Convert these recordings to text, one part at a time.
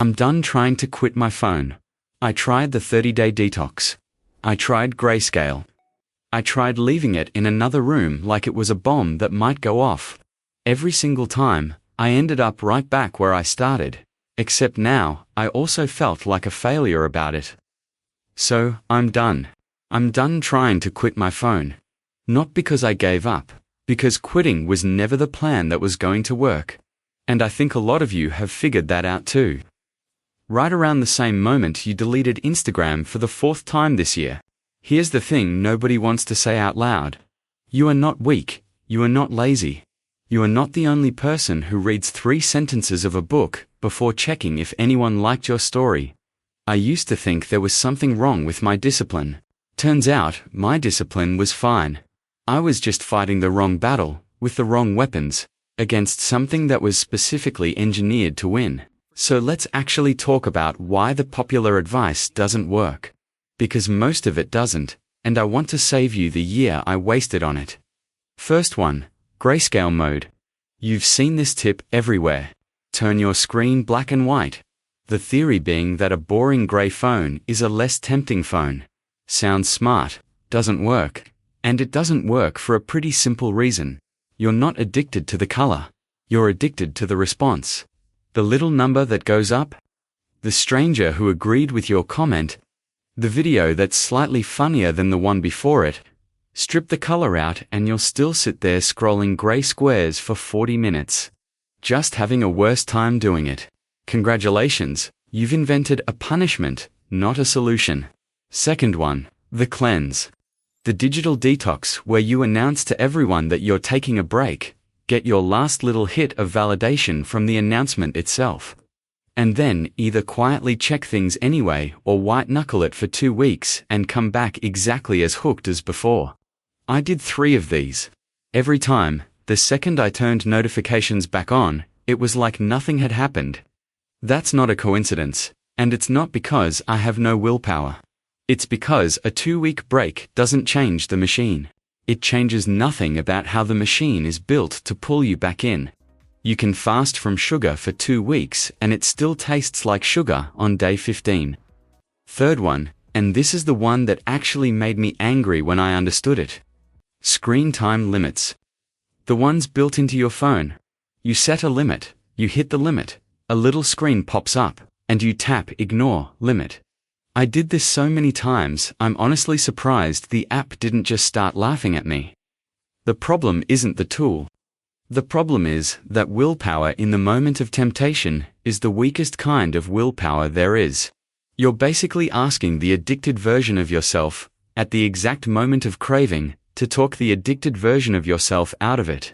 I'm done trying to quit my phone. I tried the 30-day detox. I tried grayscale. I tried leaving it in another room like it was a bomb that might go off. Every single time, I ended up right back where I started. Except now, I also felt like a failure about it. So, I'm done. I'm done trying to quit my phone. Not because I gave up, because quitting was never the plan that was going to work. And I think a lot of you have figured that out too. Right around the same moment you deleted Instagram for the 4th time this year. Here's the thing nobody wants to say out loud. You are not weak, you are not lazy. You are not the only person who reads 3 sentences of a book before checking if anyone liked your story. I used to think there was something wrong with my discipline. Turns out, my discipline was fine. I was just fighting the wrong battle, with the wrong weapons, against something that was specifically engineered to win. So let's actually talk about why the popular advice doesn't work. Because most of it doesn't, and I want to save you the year I wasted on it. First one, grayscale mode. You've seen this tip everywhere. Turn your screen black and white. The theory being that a boring gray phone is a less tempting phone. Sounds smart, doesn't work. And it doesn't work for a pretty simple reason. You're not addicted to the color. You're addicted to the response. The little number that goes up. The stranger who agreed with your comment. The video that's slightly funnier than the one before it. Strip the color out and you'll still sit there scrolling gray squares for 40 minutes. Just having a worse time doing it. Congratulations, you've invented a punishment, not a solution. Second one, the cleanse. The digital detox where you announce to everyone that you're taking a break, get your last little hit of validation from the announcement itself. And then either quietly check things anyway or white-knuckle it for 2 weeks and come back exactly as hooked as before. I did 3 of these. Every time, the second I turned notifications back on, it was like nothing had happened. That's not a coincidence, and it's not because I have no willpower. It's because a 2-week break doesn't change the machine. It changes nothing about how the machine is built to pull you back in. You can fast from sugar for 2 weeks and it still tastes like sugar on day 15. Third one, and this is the one that actually made me angry when I understood it. Screen time limits. The ones built into your phone. You set a limit, you hit the limit, a little screen pops up, and you tap ignore limit. I did this so many times, I'm honestly surprised the app didn't just start laughing at me. The problem isn't the tool. The problem is that willpower in the moment of temptation is the weakest kind of willpower there is. You're basically asking the addicted version of yourself, at the exact moment of craving, to talk the addicted version of yourself out of it.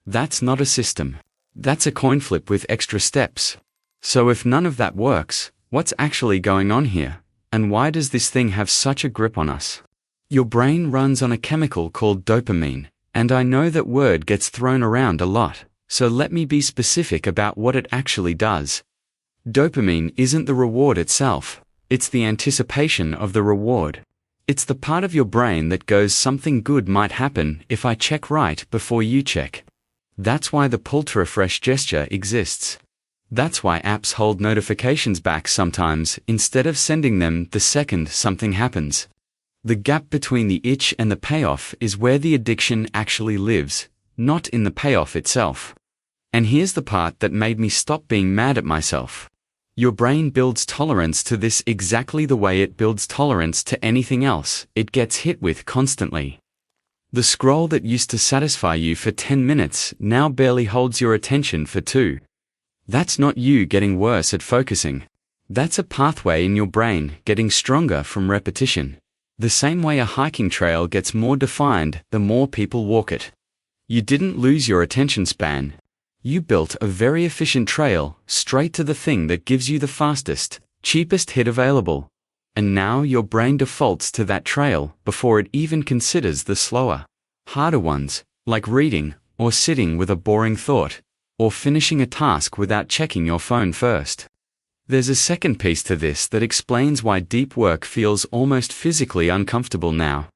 That's not a system. That's a coin flip with extra steps. So if none of that works, what's actually going on here? And why does this thing have such a grip on us? Your brain runs on a chemical called dopamine. And I know that word gets thrown around a lot, so let me be specific about what it actually does. Dopamine isn't the reward itself, it's the anticipation of the reward. It's the part of your brain that goes something good might happen if I check right before you check. That's why the pull to refresh gesture exists. That's why apps hold notifications back sometimes instead of sending them the second something happens. The gap between the itch and the payoff is where the addiction actually lives, not in the payoff itself. And here's the part that made me stop being mad at myself. Your brain builds tolerance to this exactly the way it builds tolerance to anything else it gets hit with constantly. The scroll that used to satisfy you for 10 minutes now barely holds your attention for 2. That's not you getting worse at focusing. That's a pathway in your brain getting stronger from repetition. The same way a hiking trail gets more defined the more people walk it. You didn't lose your attention span. You built a very efficient trail straight to the thing that gives you the fastest, cheapest hit available. And now your brain defaults to that trail before it even considers the slower, harder ones, like reading, or sitting with a boring thought, or finishing a task without checking your phone first. There's a second piece to this that explains why deep work feels almost physically uncomfortable now.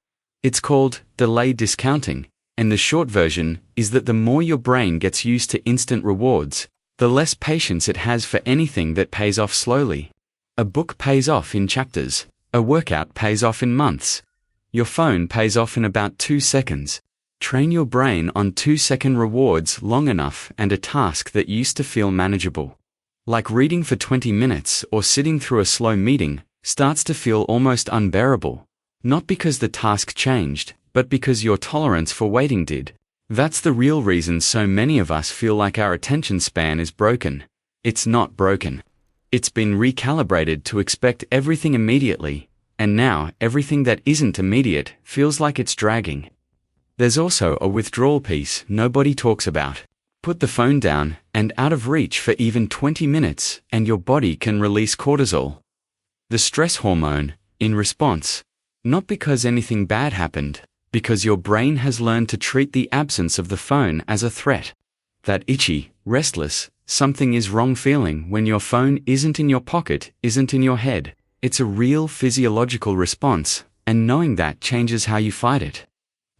It's called delay discounting, and the short version is that the more your brain gets used to instant rewards, the less patience it has for anything that pays off slowly. A book pays off in chapters. A workout pays off in months. Your phone pays off in about 2 seconds. Train your brain on 2-second rewards long enough and a task that used to feel manageable, like reading for 20 minutes or sitting through a slow meeting, starts to feel almost unbearable. Not because the task changed, but because your tolerance for waiting did. That's the real reason so many of us feel like our attention span is broken. It's not broken. It's been recalibrated to expect everything immediately, and now everything that isn't immediate feels like it's dragging. There's also a withdrawal piece nobody talks about. Put the phone down and out of reach for even 20 minutes, and your body can release cortisol, the stress hormone, in response. Not because anything bad happened, because your brain has learned to treat the absence of the phone as a threat. That itchy, restless, something is wrong feeling when your phone isn't in your pocket, isn't in your head. It's a real physiological response, and knowing that changes how you fight it.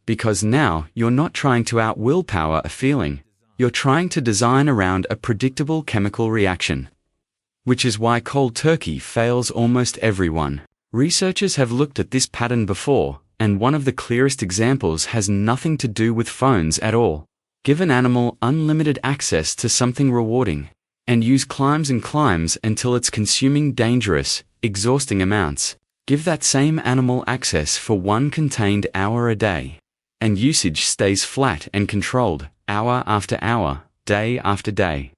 Because now you're not trying to out-willpower a feeling, you're trying to design around a predictable chemical reaction. Which is why cold turkey fails almost everyone. Researchers have looked at this pattern before, and one of the clearest examples has nothing to do with phones at all. Give an animal unlimited access to something rewarding, and use climbs and climbs until it's consuming dangerous, exhausting amounts. Give that same animal access for one contained hour a day, and usage stays flat and controlled, hour after hour, day after day.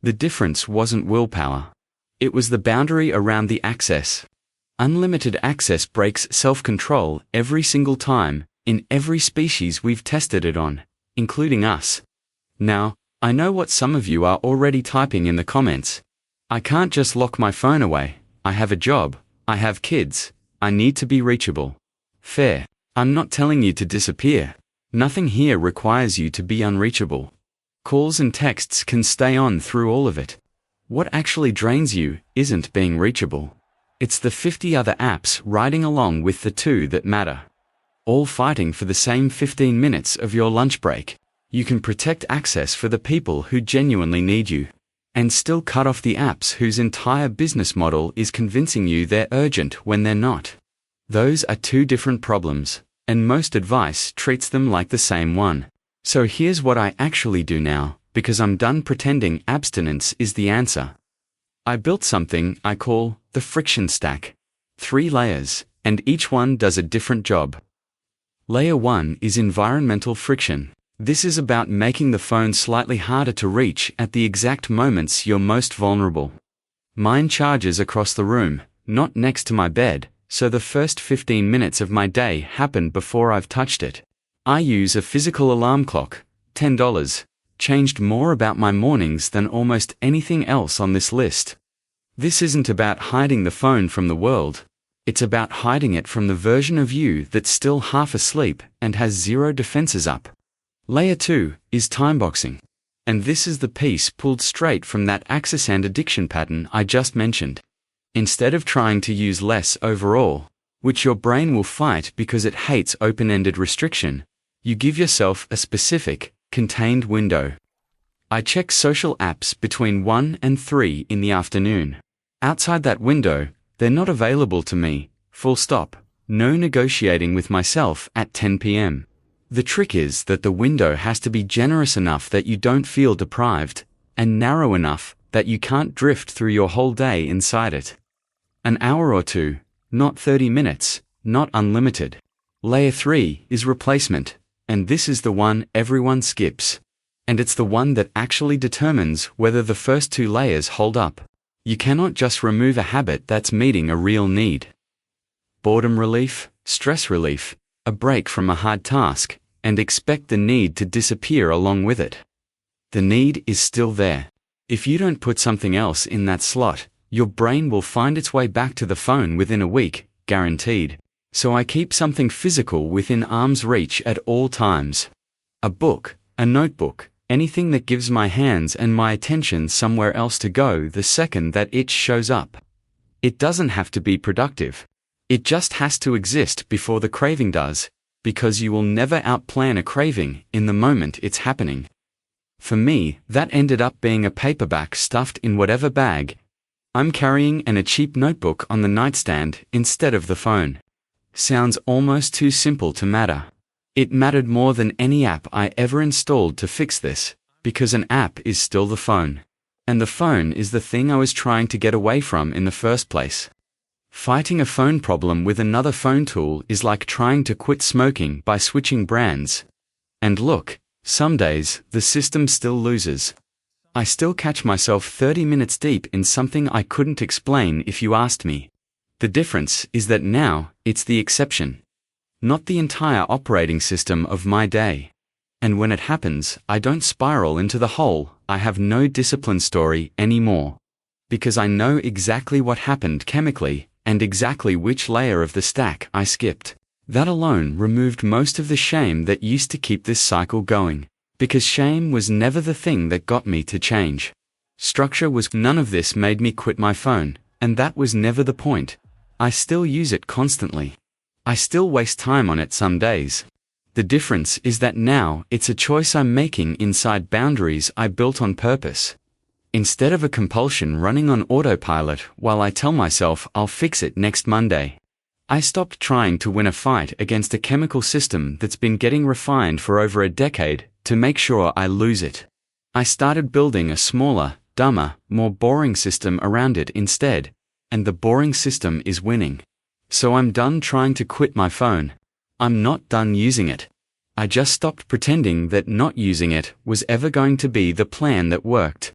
The difference wasn't willpower. It was the boundary around the access. Unlimited access breaks self-control every single time, in every species we've tested it on, including us. Now, I know what some of you are already typing in the comments. I can't just lock my phone away. I have a job. I have kids. I need to be reachable. Fair. I'm not telling you to disappear. Nothing here requires you to be unreachable. Calls and texts can stay on through all of it. What actually drains you isn't being reachable. It's the 50 other apps riding along with the 2 that matter, all fighting for the same 15 minutes of your lunch break. You can protect access for the people who genuinely need you, and still cut off the apps whose entire business model is convincing you they're urgent when they're not. Those are 2 different problems, and most advice treats them like the same one. So here's what I actually do now, because I'm done pretending abstinence is the answer. I built something I call the friction stack. 3 layers, and each one does a different job. Layer 1 is environmental friction. This is about making the phone slightly harder to reach at the exact moments you're most vulnerable. Mine charges across the room, not next to my bed, so the first 15 minutes of my day happen before I've touched it. I use a physical alarm clock, $10, changed more about my mornings than almost anything else on this list. This isn't about hiding the phone from the world. It's about hiding it from the version of you that's still half asleep and has 0 defenses up. Layer 2 is timeboxing. And this is the piece pulled straight from that access and addiction pattern I just mentioned. Instead of trying to use less overall, which your brain will fight because it hates open-ended restriction, you give yourself a specific, contained window. I check social apps between 1 and 3 in the afternoon. Outside that window, they're not available to me, full stop. No negotiating with myself at 10 p.m. The trick is that the window has to be generous enough that you don't feel deprived, and narrow enough that you can't drift through your whole day inside it. An hour or 2, not 30 minutes, not unlimited. Layer 3 is replacement, and this is the one everyone skips. And it's the one that actually determines whether the first 2 layers hold up. You cannot just remove a habit that's meeting a real need. Boredom relief, stress relief, a break from a hard task, and expect the need to disappear along with it. The need is still there. If you don't put something else in that slot, your brain will find its way back to the phone within a week, guaranteed. So I keep something physical within arm's reach at all times. A book, a notebook, anything that gives my hands and my attention somewhere else to go the second that itch shows up. It doesn't have to be productive. It just has to exist before the craving does, because you will never outplan a craving in the moment it's happening. For me, that ended up being a paperback stuffed in whatever bag I'm carrying and a cheap notebook on the nightstand instead of the phone. Sounds almost too simple to matter. It mattered more than any app I ever installed to fix this, because an app is still the phone. And the phone is the thing I was trying to get away from in the first place. Fighting a phone problem with another phone tool is like trying to quit smoking by switching brands. And look, some days, the system still loses. I still catch myself 30 minutes deep in something I couldn't explain if you asked me. The difference is that now, it's the exception, not the entire operating system of my day. And when it happens, I don't spiral into the hole. I have no discipline story anymore. Because I know exactly what happened chemically, and exactly which layer of the stack I skipped. That alone removed most of the shame that used to keep this cycle going. Because shame was never the thing that got me to change. Structure was. None of this made me quit my phone, and that was never the point. I still use it constantly. I still waste time on it some days. The difference is that now it's a choice I'm making inside boundaries I built on purpose. Instead of a compulsion running on autopilot while I tell myself I'll fix it next Monday. I stopped trying to win a fight against a chemical system that's been getting refined for over a decade to make sure I lose it. I started building a smaller, dumber, more boring system around it instead, and the boring system is winning. So I'm done trying to quit my phone. I'm not done using it. I just stopped pretending that not using it was ever going to be the plan that worked.